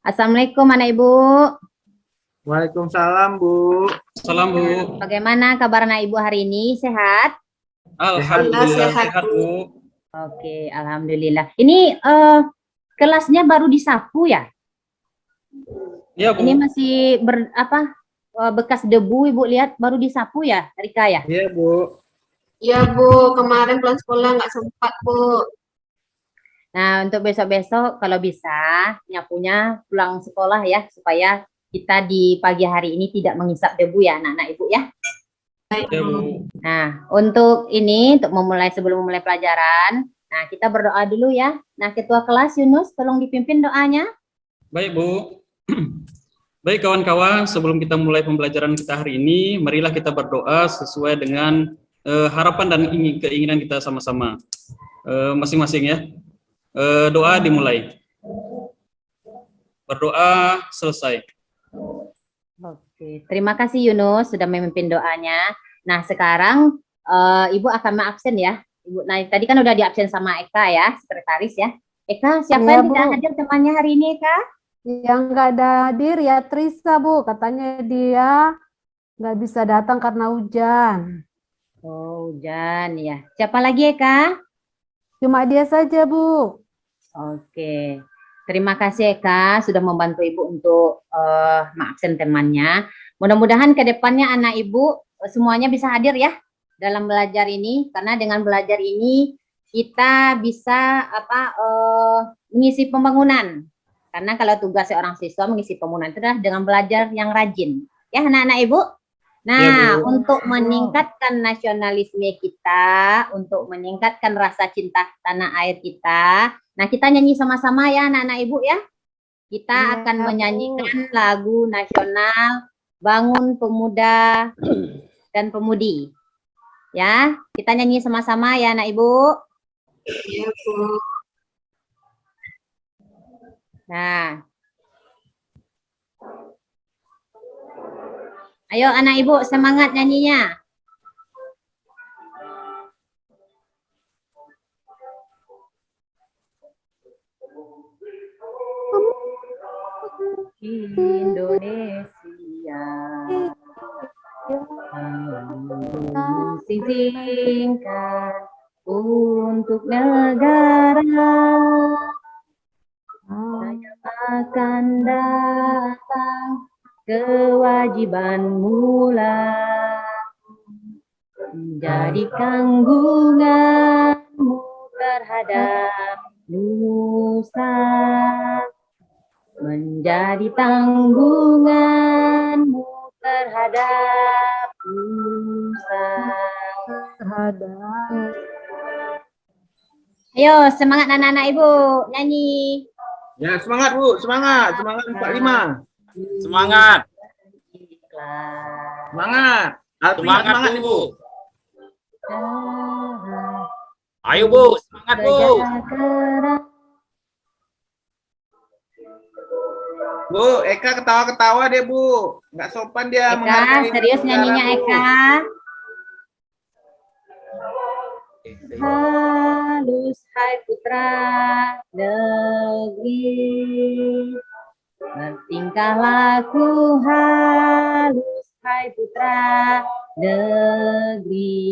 Assalamualaikum anak Ibu. Waalaikumsalam, Bu. Salam, Bu. Bagaimana kabar anak Ibu hari ini? Sehat? Alhamdulillah sehat, Bu. Oke, alhamdulillah. Ini kelasnya baru disapu ya? Iya, Bu. Ini masih bekas debu, Ibu lihat baru disapu ya, Rika ya? Iya, Bu. Iya, Bu. Kemarin pulang sekolah nggak sempat, Bu. Nah, untuk besok-besok kalau bisa nyapunya pulang sekolah ya, supaya kita di pagi hari ini tidak menghisap debu ya, anak-anak Ibu ya. Baik, Iya, Bu. Nah, untuk ini, sebelum memulai pelajaran, nah kita berdoa dulu ya. Nah, Ketua Kelas Yunus, tolong dipimpin doanya. Baik, Bu. Baik, kawan-kawan, sebelum kita mulai pembelajaran kita hari ini, marilah kita berdoa sesuai dengan harapan dan keinginan kita sama-sama. Masing-masing ya. Doa dimulai. Berdoa selesai. Oke, terima kasih Yunus sudah memimpin doanya. Nah, sekarang Ibu akan mengabsen ya. Ibu, nah tadi kan udah diabsen sama Eka ya, sekretaris ya. Eka, siapa yang tidak hadir temannya hari ini, Eka? Yang nggak ada hadir ya Trisa, Bu. Katanya dia nggak bisa datang karena hujan. Oh, hujan ya. Siapa lagi, Eka? Cuma dia saja, Bu. Oke. Terima kasih Eka sudah membantu Ibu untuk mengabsen temannya. Mudah-mudahan ke depannya anak Ibu semuanya bisa hadir ya dalam belajar ini, karena dengan belajar ini kita bisa mengisi pembangunan. Karena kalau tugas seorang siswa mengisi pembangunan itu adalah dengan belajar yang rajin. Ya anak-anak Ibu. Nah, Ya, Bu. untuk meningkatkan nasionalisme kita, untuk meningkatkan rasa cinta tanah air kita, nah kita nyanyi sama-sama ya anak-anak Ibu ya. Kita Ya, akan Bu. menyanyikan lagu nasional Bangun Pemuda dan Pemudi. Ya, kita nyanyi sama-sama ya anak Ibu. Iya, Bu. Nah. Ayo anak Ibu semangat nyanyinya. Indonesia singkat untuk negara saya akan datang kewajiban mula menjadi tanggunganmu terhadap nusa, menjadi tanggunganmu terhadap nusa. Ayo semangat anak-anak Ibu nyanyi. Ya, semangat, Bu. Semangat. Semangat 45. Semangat. Semangat. Semangat, Bu. Ayo, Bu. Semangat, Bu. Bu, Eka ketawa-ketawa deh, Bu. Nggak sopan dia. Eka, menghargai serius negara, nyanyinya Bu. Eka. Halus hai putra negeri, bertingkah laku halus hai putra negeri.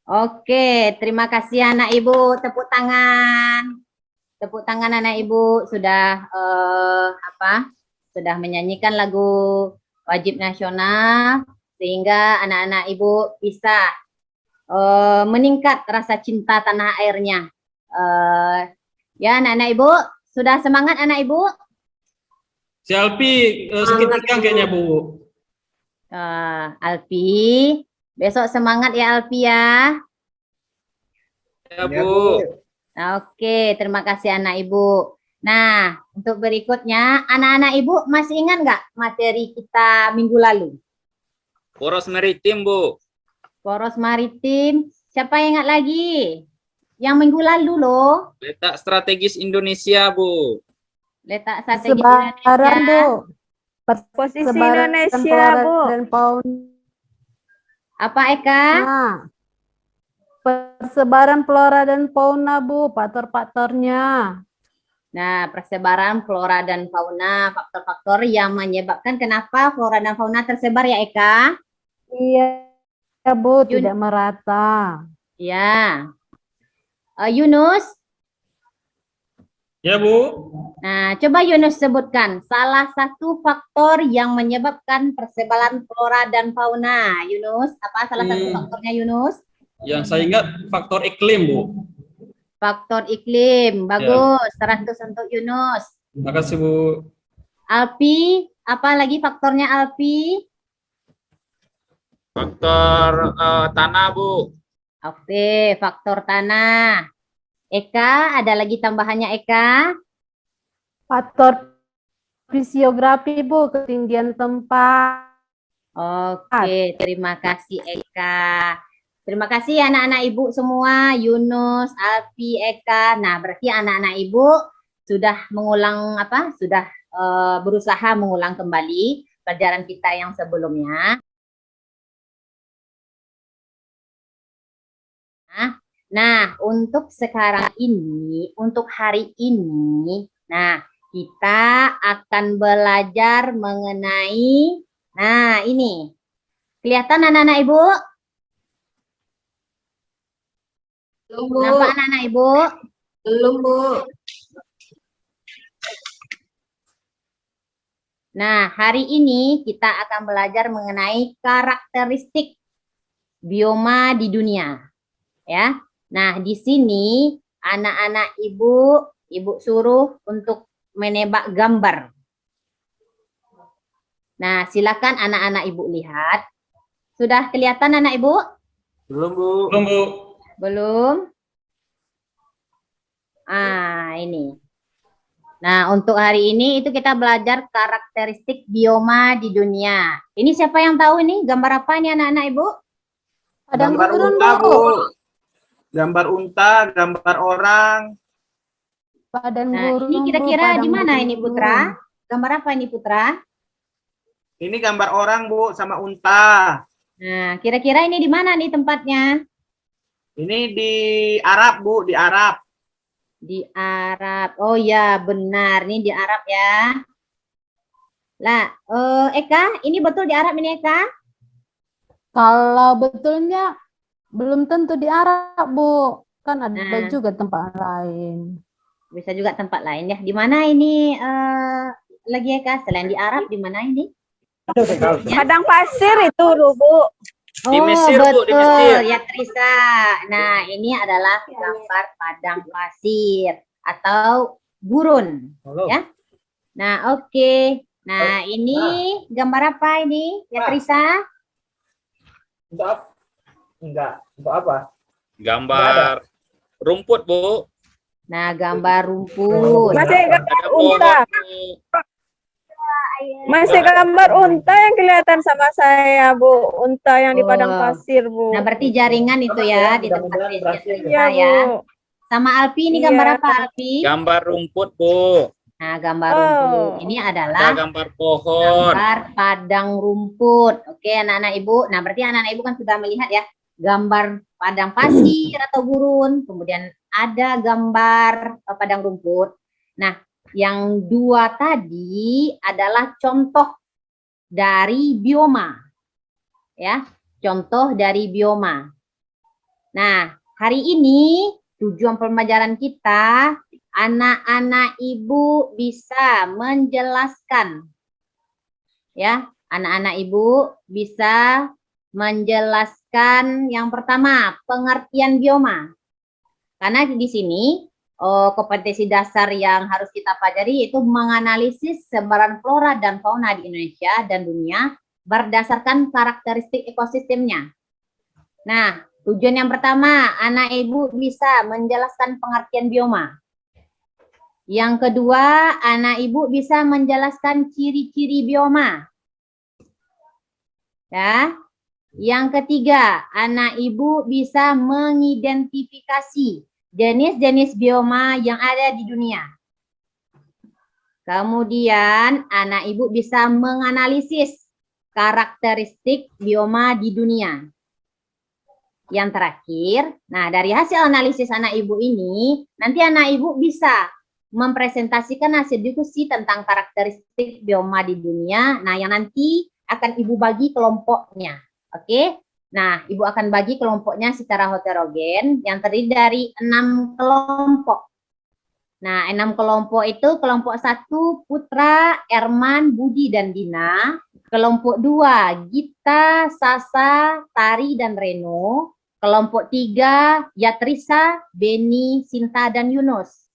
Oke, terima kasih anak Ibu. Tepuk tangan. Tepuk tangan anak Ibu sudah sudah menyanyikan lagu wajib nasional sehingga anak-anak Ibu bisa meningkat rasa cinta tanah airnya. Ya anak-anak Ibu, sudah semangat anak Ibu? Si Alpi sedikit tegang kayaknya, Bu. Alpi, besok semangat ya Alpi ya. Ya, Ya, Bu. Oke, terima kasih anak Ibu. Nah, untuk berikutnya, anak-anak Ibu masih ingat nggak materi kita minggu lalu? Poros maritim, Bu. Poros maritim, siapa yang ingat lagi? Yang minggu lalu loh. Letak strategis Indonesia, Bu. Letak strategi Sebaran, Indonesia. Bu. Posisi Sebaran Indonesia, Bu. dan pound. Apa Eka? Nah, persebaran flora dan fauna, Bu, faktor-faktornya. Nah, persebaran flora dan fauna, faktor-faktor yang menyebabkan kenapa flora dan fauna tersebar ya Eka? Iya, Bu, Yun- tidak merata. Ya. Yunus, Ya, Bu. nah coba Yunus sebutkan salah satu faktor yang menyebabkan persebaran flora dan fauna. Yunus, apa salah satu faktornya Yunus? Yang saya ingat faktor iklim, Bu. Faktor iklim, bagus. 100 untuk Yunus. Terima kasih, Bu. Alpi, apa lagi faktornya Alpi? Faktor tanah, Bu. Oke, faktor tanah. Eka, ada lagi tambahannya Eka? Faktor fisiografi, Bu, ketinggian tempat. Oke, terima kasih Eka. Terima kasih anak-anak Ibu semua, Yunus, Alfi, Eka. Nah, berarti anak-anak Ibu sudah mengulang apa? Sudah berusaha mengulang kembali pelajaran kita yang sebelumnya. Nah, untuk sekarang ini, untuk hari ini, nah, kita akan belajar mengenai, nah ini, kelihatan anak-anak Ibu? Belum, Bu. Nampak anak-anak Ibu? Belum, Bu. Nah, hari ini kita akan belajar mengenai karakteristik bioma di dunia. Ya. Nah, di sini anak-anak Ibu suruh untuk menebak gambar. Nah, silakan anak-anak Ibu lihat. Sudah kelihatan anak Ibu? Belum, Bu. Belum, Bu. Belum? Ini. Nah, untuk hari ini itu kita belajar karakteristik bioma di dunia. Ini siapa yang tahu ini? Gambar apa ini anak-anak Ibu? Padang Gambar gurun, unta, Bu. Bu. Gambar unta, gambar orang. Padang Nah, gurun, ini Bu, kira-kira di padang mana ini gurun. Putra? Gambar apa ini Putra? Ini gambar orang, Bu, sama unta. Nah, kira-kira ini di mana nih tempatnya? Ini di Arab, Bu, di Arab. Di Arab. Oh ya, benar. Ini di Arab ya. Lah, Eka, ini betul di Arab ini Eka? Kalau betulnya belum tentu di Arab, Bu. Kan ada Nah. juga tempat lain. Bisa juga tempat lain ya. Di mana ini lagi Eka? Selain di Arab, di mana ini? Padang pasir itu, Bu. Di Mesir, Bu, di betul Mesir. ya Trisa. Nah, ini adalah gambar padang pasir atau gurun, ya. Nah, oke. Nah, ini gambar apa ini ya Trisa? Untuk apa? Enggak. Untuk apa? Gambar rumput, Bu. Nah, gambar rumput. Masih gambar Ada pohon, unta. Bu. Masih gambar unta yang kelihatan sama saya, Bu. Unta yang di padang Oh. pasir, Bu. Nah, berarti jaringan itu ya di tempat Mudah-mudahan berhasil Trisa Iya, ya. Bu. Sama Alpi ini Iya. gambar apa Alpi? Gambar rumput, Bu. Nah, gambar Oh. rumput. Ini Ada adalah gambar pohon. gambar padang rumput. Oke, anak-anak Ibu. Nah, berarti anak-anak Ibu kan sudah melihat ya gambar padang pasir atau gurun. Kemudian ada gambar padang rumput. Nah, yang dua tadi adalah contoh dari bioma. Ya, contoh dari bioma. Nah, hari ini tujuan pembelajaran kita anak-anak Ibu bisa menjelaskan, ya, anak-anak Ibu bisa menjelaskan yang pertama pengertian bioma. Karena di sini kompetensi dasar yang harus kita pelajari yaitu menganalisis sebaran flora dan fauna di Indonesia dan dunia berdasarkan karakteristik ekosistemnya. Nah, tujuan yang pertama, anak Ibu bisa menjelaskan pengertian bioma. Yang kedua, anak Ibu bisa menjelaskan ciri-ciri bioma. Ya. Yang ketiga, anak Ibu bisa mengidentifikasi jenis-jenis bioma yang ada di dunia. Kemudian, anak Ibu bisa menganalisis karakteristik bioma di dunia. yang terakhir, nah dari hasil analisis anak ibu ini, nanti anak ibu bisa mempresentasikan hasil diskusi tentang karakteristik bioma di dunia. Nah, yang nanti akan ibu bagi kelompoknya. Oke? Nah, ibu akan bagi kelompoknya secara heterogen yang terdiri dari 6 kelompok. Nah, 6 kelompok itu kelompok 1 Putra, Erman, Budi, dan Dina. Kelompok 2 Gita, Sasa, Tari, dan Reno. Kelompok 3 Yatrisa, Beni, Sinta, dan Yunus.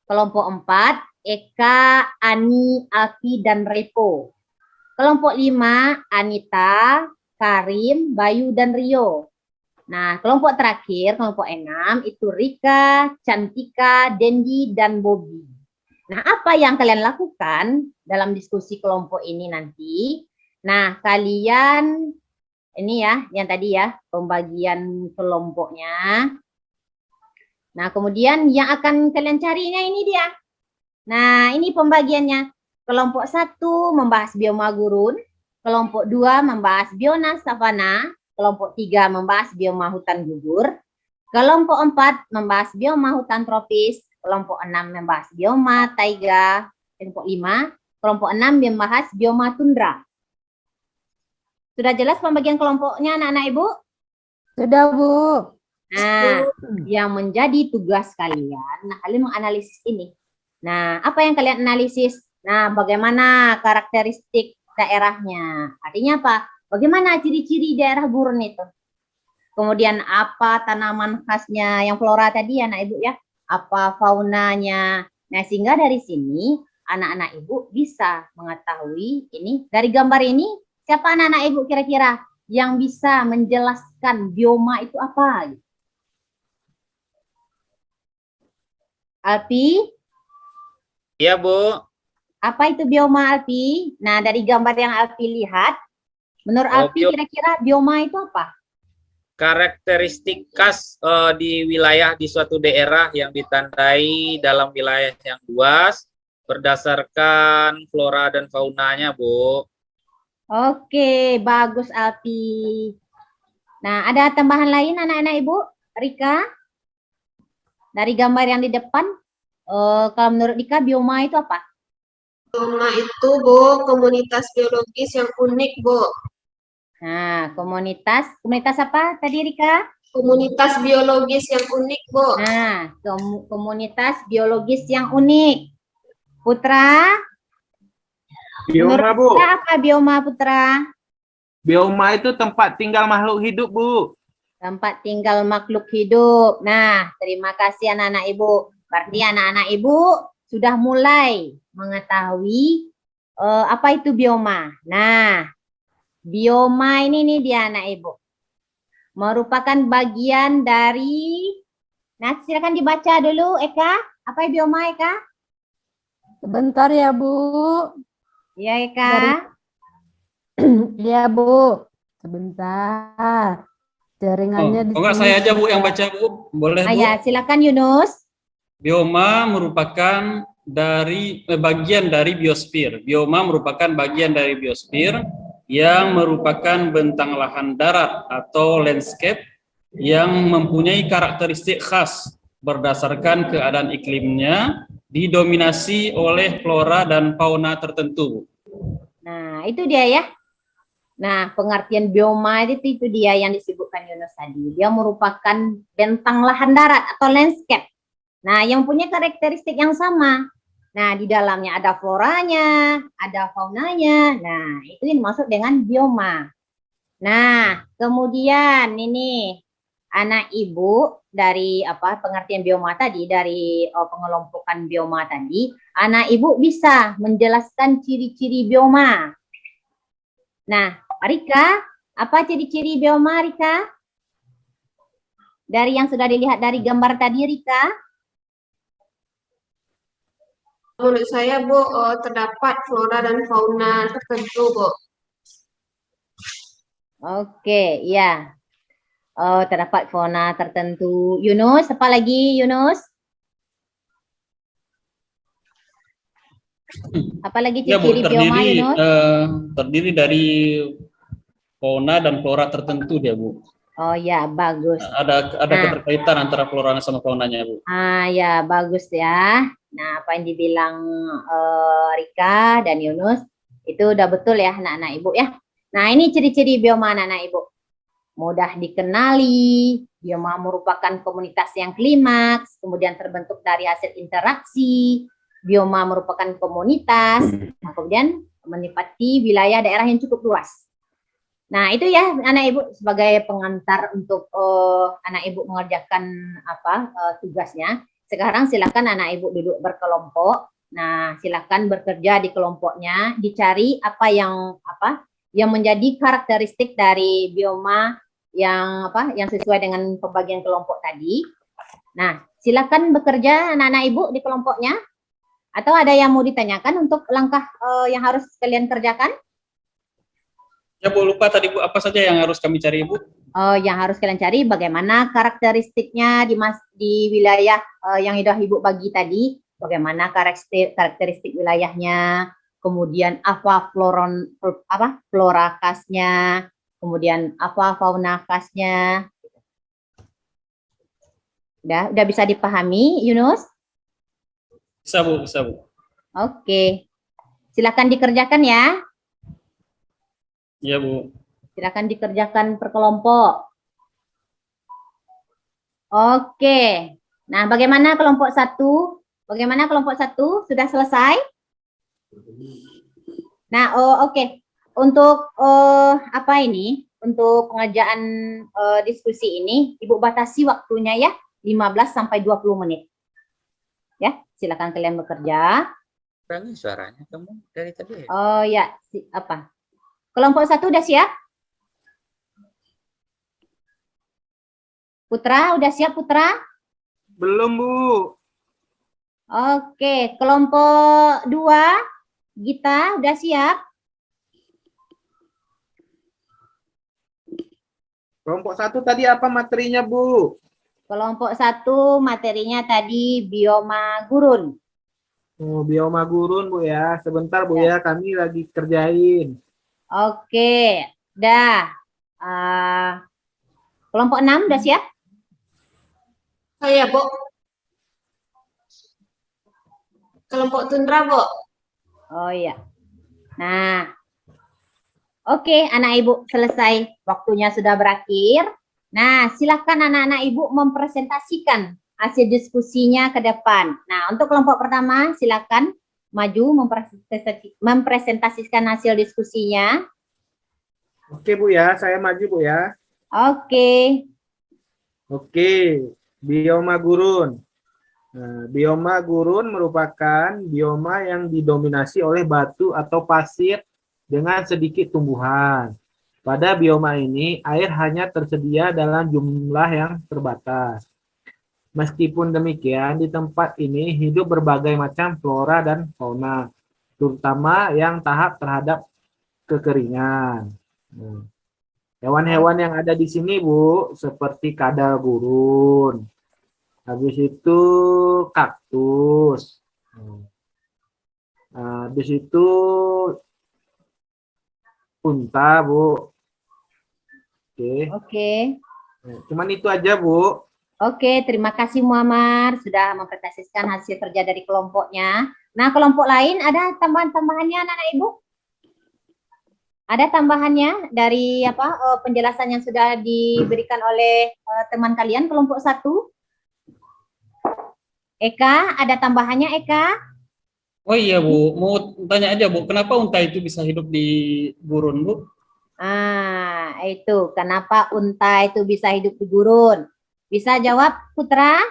Kelompok 4 Eka, Ani, Alfi, dan Repo. Kelompok 5 Anita, Karim, Bayu, dan Rio. Nah, kelompok terakhir, kelompok 6, itu Rika, Cantika, Dendi, dan Bobby. Nah, apa yang kalian lakukan dalam diskusi kelompok ini nanti? Nah, kalian, ini ya, yang tadi ya, pembagian kelompoknya. Nah, kemudian yang akan kalian carinya ini dia. Nah, ini pembagiannya. Kelompok 1 membahas bioma gurun, kelompok 2 membahas bioma savana, kelompok 3 membahas bioma hutan gugur, kelompok 4 membahas bioma hutan tropis, kelompok 6 membahas bioma taiga, kelompok 5, kelompok 6 membahas bioma tundra. Sudah jelas pembagian kelompoknya anak-anak ibu? Sudah, Bu. Nah, yang menjadi tugas kalian, nah kalian menganalisis ini. Nah, apa yang kalian analisis? Nah, bagaimana karakteristik daerahnya? Artinya apa? Bagaimana ciri-ciri daerah gurun itu? Kemudian apa tanaman khasnya yang flora tadi anak ibu ya? Apa faunanya? Nah, sehingga dari sini anak-anak ibu bisa mengetahui ini. Dari gambar ini, siapa anak-anak ibu kira-kira yang bisa menjelaskan bioma itu apa? Alpi? Iya, Bu. Apa itu bioma, Alpi? Nah, dari gambar yang Alpi lihat, menurut Alpi kira-kira bioma itu apa? Karakteristik khas di wilayah di suatu daerah yang ditandai dalam wilayah yang luas berdasarkan flora dan faunanya, Bu. Oke, bagus Alpi. Nah, ada tambahan lain anak-anak ibu? Rika? Dari gambar yang di depan, kalau menurut Rika bioma itu apa? Bioma itu, Bu, komunitas biologis yang unik, Bu. Nah, komunitas apa tadi Rika? Komunitas biologis yang unik, Bu. Nah, komunitas biologis yang unik. Putra? Bioma, Bu. Putra apa bioma, Putra? Bioma itu tempat tinggal makhluk hidup, Bu. Tempat tinggal makhluk hidup. Nah, terima kasih anak-anak ibu. Berarti anak-anak ibu sudah mulai mengetahui apa itu bioma. Nah, bioma ini nih dia anak ibu. Merupakan bagian dari, nah silakan dibaca dulu Eka. Apa bioma Eka? Sebentar ya, Bu. Ya Eka. Iya, Bu. Sebentar. Jaringannya di enggak sini. saya aja Bu yang baca Bu. Boleh Bu? Ya, silakan Yunus. Bioma merupakan bagian dari biosfer. Bioma merupakan bagian dari biosfer yang merupakan bentang lahan darat atau landscape yang mempunyai karakteristik khas berdasarkan keadaan iklimnya, didominasi oleh flora dan fauna tertentu. Nah, itu dia ya. Nah, pengertian bioma itu dia yang disebutkan Yunus tadi. Dia merupakan bentang lahan darat atau landscape. Nah, yang punya karakteristik yang sama. Nah, di dalamnya ada floranya, ada faunanya. Nah, itu yang dimaksud dengan bioma. Nah, kemudian ini anak ibu dari pengertian bioma tadi, dari pengelompokan bioma tadi, anak ibu bisa menjelaskan ciri-ciri bioma. Nah, Rika, apa ciri-ciri bioma, Rika? Dari yang sudah dilihat dari gambar tadi, Rika? Menurut saya, Bu, terdapat flora dan fauna tertentu, Bu. Oke, iya. Terdapat fauna tertentu. Yunus, apa lagi Yunus? Apalagi Ya Bu, ciri-ciri bioma Yunus? terdiri dari fauna dan flora tertentu dia Bu. Oh ya, bagus. Ada Nah. keterkaitan antara flora sama faunanya, Bu. Ya, bagus ya. Nah, apa yang dibilang Rika dan Yunus itu udah betul ya, anak-anak Ibu ya. Nah, ini ciri-ciri bioma anak-anak Ibu. Mudah dikenali, bioma merupakan komunitas yang klimaks, kemudian terbentuk dari hasil interaksi, bioma merupakan komunitas, kemudian menipati wilayah daerah yang cukup luas. Nah, itu ya anak Ibu sebagai pengantar untuk anak Ibu mengerjakan tugasnya. Sekarang silakan anak Ibu duduk berkelompok. Nah, silakan bekerja di kelompoknya, dicari apa yang menjadi karakteristik dari bioma yang sesuai dengan pembagian kelompok tadi. Nah, silakan bekerja anak-anak Ibu di kelompoknya. Atau ada yang mau ditanyakan untuk langkah yang harus kalian kerjakan? Ya, Bu, lupa tadi, Bu, apa saja yang harus kami cari, Bu? Yang harus kalian cari bagaimana karakteristiknya di wilayah yang sudah Ibu bagi tadi, bagaimana karakteristik wilayahnya, kemudian apa flora khasnya, kemudian apa fauna khasnya. Udah bisa dipahami, Yunus? Bisa, Bu, bisa, Bu. Oke. Silakan dikerjakan ya. Iya, Bu. Silakan dikerjakan per kelompok. Oke. Nah, bagaimana kelompok 1? Bagaimana kelompok 1? Sudah selesai? Nah, oke. Untuk Untuk pengerjaan diskusi ini, Ibu batasi waktunya ya, 15 sampai 20 menit. Ya, silakan kalian bekerja. Kurangi suaranya kamu dari tadi ya? Oh ya, Kelompok 1 udah siap? Putra, udah siap Putra? Belum, Bu. Oke, kelompok 2, Gita, udah siap? Kelompok 1 tadi apa materinya, Bu? Kelompok 1 materinya tadi bioma gurun. Oh, bioma gurun, Bu ya. Sebentar, Bu ya, kami lagi kerjain. Oke, dah. Kelompok 6 udah siap? Saya, Bu. Kelompok tundra, Bu. Oh iya. Nah, oke, anak Ibu selesai. Waktunya sudah berakhir. Nah, silakan anak-anak Ibu mempresentasikan hasil diskusinya ke depan. Nah, untuk kelompok pertama, silakan maju mempresentasikan hasil diskusinya. Oke, Bu ya, saya maju, Bu ya. Oke. Oke, bioma gurun. Nah, bioma gurun merupakan bioma yang didominasi oleh batu atau pasir dengan sedikit tumbuhan. Pada bioma ini, air hanya tersedia dalam jumlah yang terbatas. Meskipun demikian, di tempat ini hidup berbagai macam flora dan fauna, terutama yang tahap terhadap kekeringan. Hewan-hewan yang ada di sini, Bu, seperti kadal gurun. Habis itu kaktus. Habis itu unta, Bu. Oke. Oke. Cuman itu aja, Bu. Oke, terima kasih Muammar sudah mempresentasikan hasil kerja dari kelompoknya. Nah, kelompok lain ada tambahan-tambahannya anak-anak Ibu? Ada tambahannya dari penjelasan yang sudah diberikan oleh teman kalian kelompok 1? Eka, ada tambahannya Eka? Oh iya, Bu, mau tanya aja, Bu, kenapa unta itu bisa hidup di gurun, Bu? Itu kenapa unta itu bisa hidup di gurun? Bisa jawab Putra?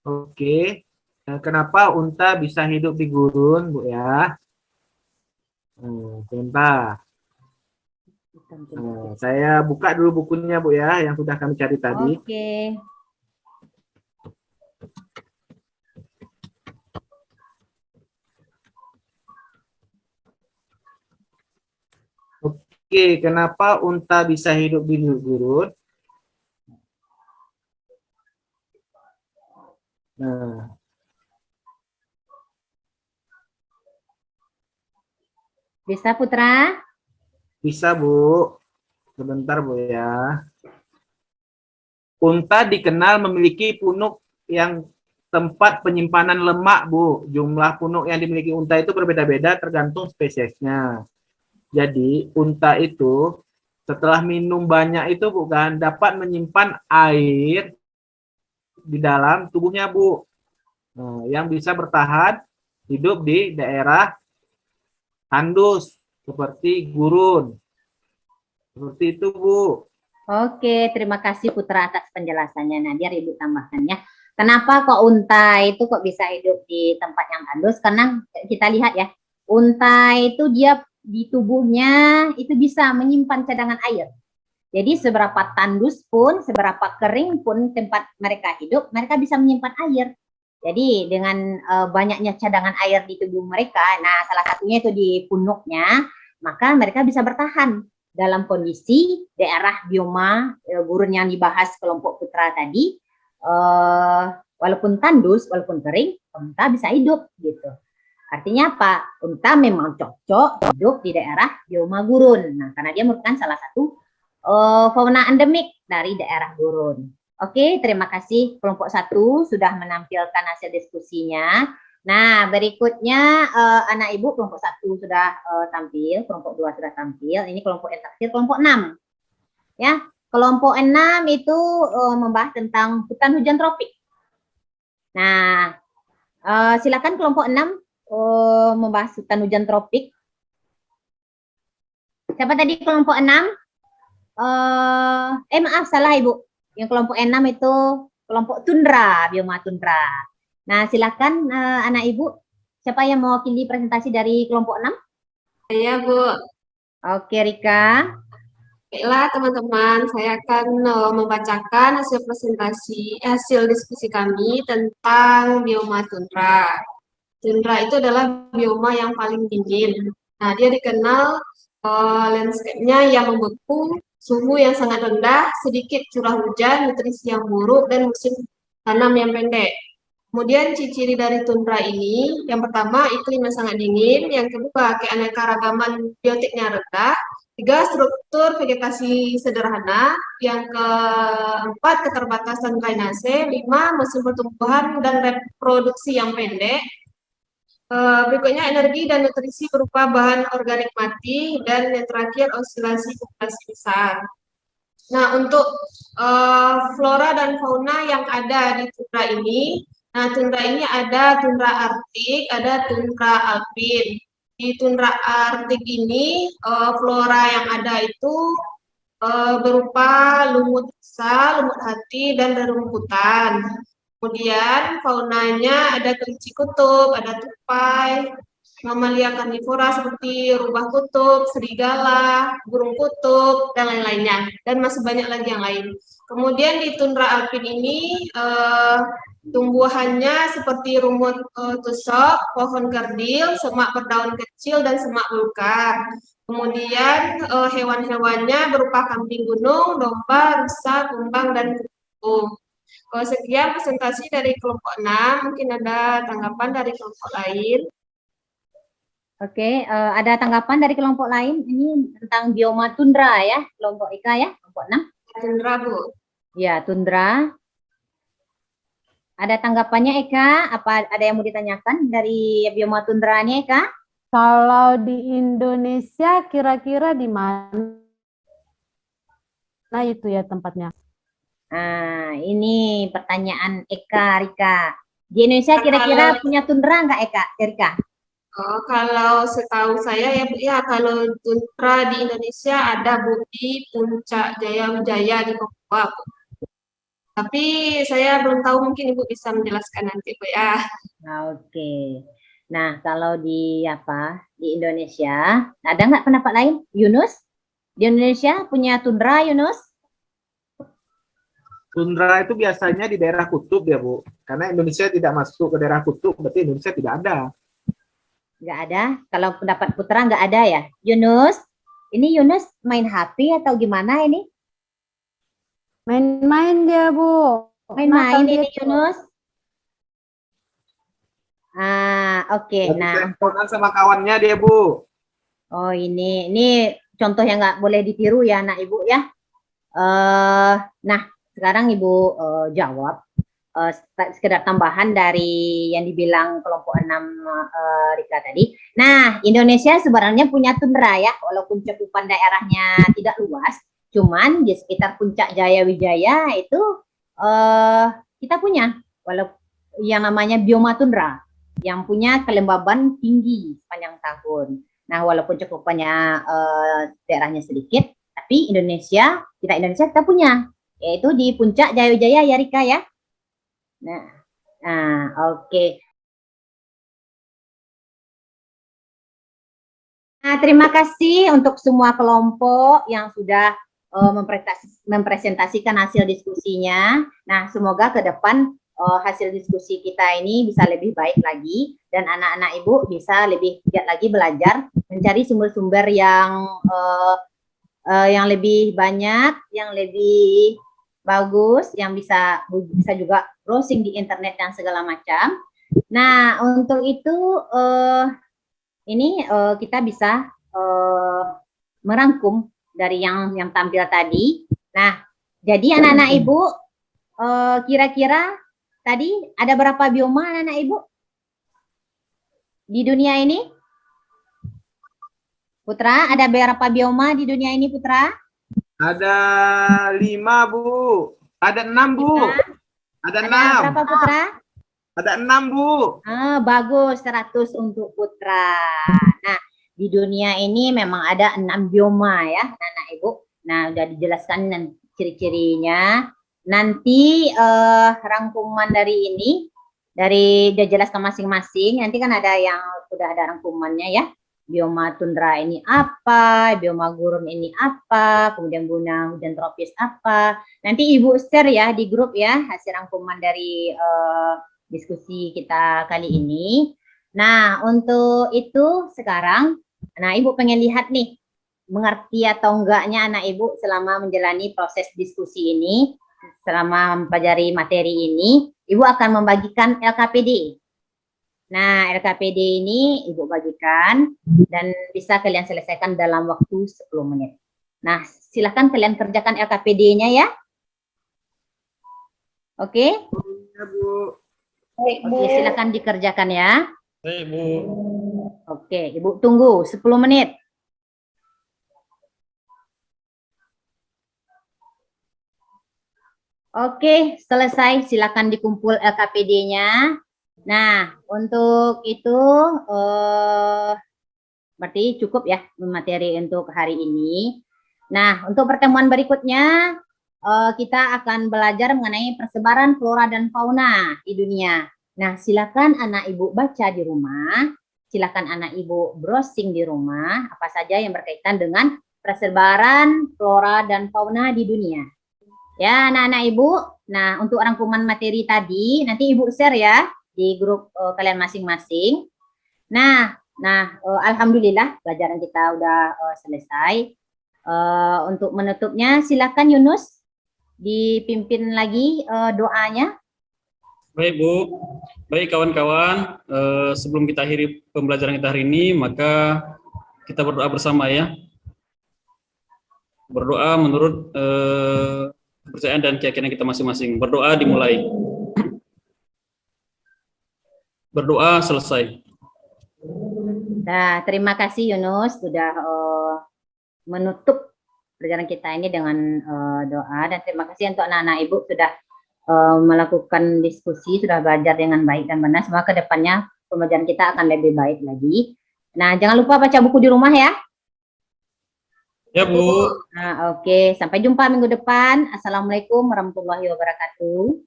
Oke. Kenapa unta bisa hidup di gurun, Bu ya? Sebentar. Saya buka dulu bukunya, Bu ya, yang sudah kami cari tadi. Oke. Oke, kenapa unta bisa hidup di gurun? Nah, Bisa Putra? bisa, Bu. Sebentar, Bu ya. unta dikenal memiliki punuk yang tempat penyimpanan lemak, Bu. Jumlah punuk yang dimiliki unta itu berbeda-beda tergantung spesiesnya. Jadi, unta itu setelah minum banyak itu bukan dapat menyimpan air di dalam tubuhnya, Bu. Nah, yang bisa bertahan hidup di daerah tandus seperti gurun. Seperti itu, Bu. Oke, terima kasih Putra atas penjelasannya. Nah, biar Ibu tambahkan ya. Kenapa kok unta itu kok bisa hidup di tempat yang tandus? Karena kita lihat ya, unta itu dia di tubuhnya itu bisa menyimpan cadangan air. Jadi seberapa tandus pun, seberapa kering pun tempat mereka hidup, mereka bisa menyimpan air. Jadi dengan banyaknya cadangan air di tubuh mereka, nah salah satunya itu di punuknya, maka mereka bisa bertahan dalam kondisi daerah bioma gurun yang dibahas kelompok Putra tadi, walaupun tandus, walaupun kering, unta bisa hidup gitu. Artinya apa? Unta memang cocok hidup di daerah bioma gurun. Nah, karena dia merupakan salah satu fauna endemik dari daerah gurun. Oke, terima kasih kelompok 1 sudah menampilkan hasil diskusinya. Nah, berikutnya anak ibu kelompok 1 sudah tampil, kelompok 2 sudah tampil. Ini kelompok yang terakhir, kelompok 6. Ya, kelompok 6 itu membahas tentang hutan hujan tropik. Nah, silakan kelompok 6 membahas hutan hujan tropik. Siapa tadi kelompok 6? Maaf, salah Ibu. Yang kelompok 6 itu kelompok tundra, bioma tundra. Nah, silakan anak Ibu. Siapa yang mewakili presentasi dari kelompok 6? Saya, Bu. Oke, Rika. Baiklah, teman-teman. Saya akan membacakan hasil hasil diskusi kami tentang bioma tundra. Tundra itu adalah bioma yang paling dingin. Nah, dia dikenal landscape-nya yang membeku, suhu yang sangat rendah, sedikit curah hujan, nutrisi yang buruk, dan musim tanam yang pendek. Kemudian ciri-ciri dari tundra ini, yang pertama iklim yang sangat dingin, yang kedua keanekaragaman biotiknya rendah, 3 struktur vegetasi sederhana, yang keempat keterbatasan drainase, 5 musim pertumbuhan dan reproduksi yang pendek. Berikutnya energi dan nutrisi berupa bahan organik mati, dan yang terakhir osilasi populasi besar. Nah, untuk flora dan fauna yang ada di tundra ini, nah tundra ini ada tundra arktik, ada tundra alpin. Di tundra arktik ini flora yang ada itu berupa lumut basah, lumut hati, dan rerumputan. Kemudian faunanya ada kelinci kutub, ada tupai, mamalia karnivora seperti rubah kutub, serigala, burung kutub, dan lain-lainnya. Dan masih banyak lagi yang lain. Kemudian di tundra alpin ini tumbuhannya seperti rumput tusok, pohon kerdil, semak berdaun kecil, dan semak belukar. Kemudian hewan-hewannya berupa kambing gunung, domba, rusa, kumbang, dan kutu. Sekian presentasi dari kelompok 6, mungkin ada tanggapan dari kelompok lain. Oke, ada tanggapan dari kelompok lain? Ini tentang bioma tundra ya, kelompok Ika ya, kelompok 6. Tundra, Bu. Ya, tundra. Ada tanggapannya Eka? Apa ada yang mau ditanyakan dari bioma tundra ini Eka? Kalau di Indonesia kira-kira di mana itu ya tempatnya? Nah, ini pertanyaan Eka, Rika. Di Indonesia kira-kira punya tundra nggak Eka, Rika? Kalau setahu saya ya kalau tundra di Indonesia ada Bu di Puncak Jaya Wijaya di Papua. Tapi saya belum tahu, mungkin Ibu bisa menjelaskan nanti Bu ya. Oke. Nah, kalau di Indonesia, ada nggak pendapat lain? Yunus? Di Indonesia punya tundra, Yunus? Tundra itu biasanya di daerah kutub ya, Bu. Karena Indonesia tidak masuk ke daerah kutub, berarti Indonesia tidak ada. Nggak ada? Kalau pendapat Putra nggak ada ya? Yunus? Ini Yunus main HP atau gimana ini? Main-main dia, Bu. Main-main Nakal ini dia. Yunus? Oke. Lagi Nah, teleponan sama kawannya dia, Bu. oh ini contoh yang nggak boleh ditiru ya anak ibu ya. Nah, sekarang Ibu jawab sekedar tambahan dari yang dibilang kelompok 6 Rika tadi. Nah, Indonesia sebenarnya punya tundra ya, walaupun cakupan daerahnya tidak luas, cuman di sekitar Puncak Jaya Wijaya itu kita punya walaupun yang namanya bioma tundra yang punya kelembaban tinggi sepanjang tahun. Nah, walaupun cakupannya daerahnya sedikit, tapi Indonesia kita punya, yaitu di Puncak Jaya Wijaya ya Rika ya. Nah, oke. Nah, terima kasih untuk semua kelompok yang sudah mempresentasikan hasil diskusinya. Nah, semoga ke depan hasil diskusi kita ini bisa lebih baik lagi dan anak-anak Ibu bisa lebih giat lagi belajar mencari sumber-sumber yang lebih banyak, yang lebih bagus, yang bisa juga browsing di internet dan segala macam. Nah, untuk itu ini kita bisa merangkum dari yang tampil tadi. Nah, jadi anak-anak Ibu kira-kira tadi ada berapa bioma anak-anak Ibu di dunia ini? Putra, ada berapa bioma di dunia ini, Putra? Ada 5, Bu. Ada 6, Bu. Ada 6. Ada berapa, Putra? Ada 6, Bu. Bagus, 100 untuk Putra. Nah, di dunia ini memang ada 6 bioma ya, anak Ibu. Nah, udah dijelaskan ciri-cirinya. Nanti rangkuman dari ini, udah jelaskan masing-masing. Nanti kan ada yang sudah ada rangkumannya ya. Bioma tundra ini apa, bioma gurun ini apa, kemudian guna hujan tropis apa. Nanti Ibu share ya di grup ya hasil rangkuman dari diskusi kita kali ini. Nah, untuk itu sekarang, nah Ibu pengen lihat nih, mengerti atau enggaknya anak Ibu selama menjalani proses diskusi ini, selama mempelajari materi ini, Ibu akan membagikan LKPD. Nah, LKPD ini Ibu bagikan dan bisa kalian selesaikan dalam waktu 10 menit. Nah, silahkan kalian kerjakan LKPD-nya ya. Oke? Ya, Bu. Oke, silahkan dikerjakan ya. Baik, Bu. Oke, Ibu tunggu 10 menit. Oke, selesai. Silakan dikumpul LKPD-nya. Nah, untuk itu berarti cukup ya materi untuk hari ini. Nah, untuk pertemuan berikutnya kita akan belajar mengenai persebaran flora dan fauna di dunia. Nah, silakan anak Ibu baca di rumah, silakan anak Ibu browsing di rumah apa saja yang berkaitan dengan persebaran flora dan fauna di dunia. Ya, anak-anak Ibu. Nah, untuk rangkuman materi tadi nanti Ibu share ya di grup kalian masing-masing. Nah, alhamdulillah pelajaran kita udah selesai. Untuk menutupnya silakan Yunus dipimpin lagi doanya. Baik, Bu. Baik, kawan-kawan. Sebelum kita akhiri pembelajaran kita hari ini, maka kita berdoa bersama ya. Berdoa menurut kepercayaan dan keyakinan kita masing-masing. Berdoa dimulai. Berdoa selesai. Nah, terima kasih Yunus sudah menutup pelajaran kita ini dengan doa, dan terima kasih untuk anak-anak Ibu sudah melakukan diskusi, sudah belajar dengan baik dan benar. Semoga kedepannya pembelajaran kita akan lebih baik lagi. Nah, jangan lupa baca buku di rumah ya. Ya, Bu. Nah, oke. Sampai jumpa minggu depan. Assalamualaikum warahmatullahi wabarakatuh.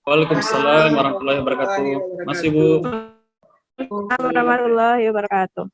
Waalaikumsalam warahmatullahi wabarakatuh. Masih, Bu. Warahmatullahi wabarakatuh.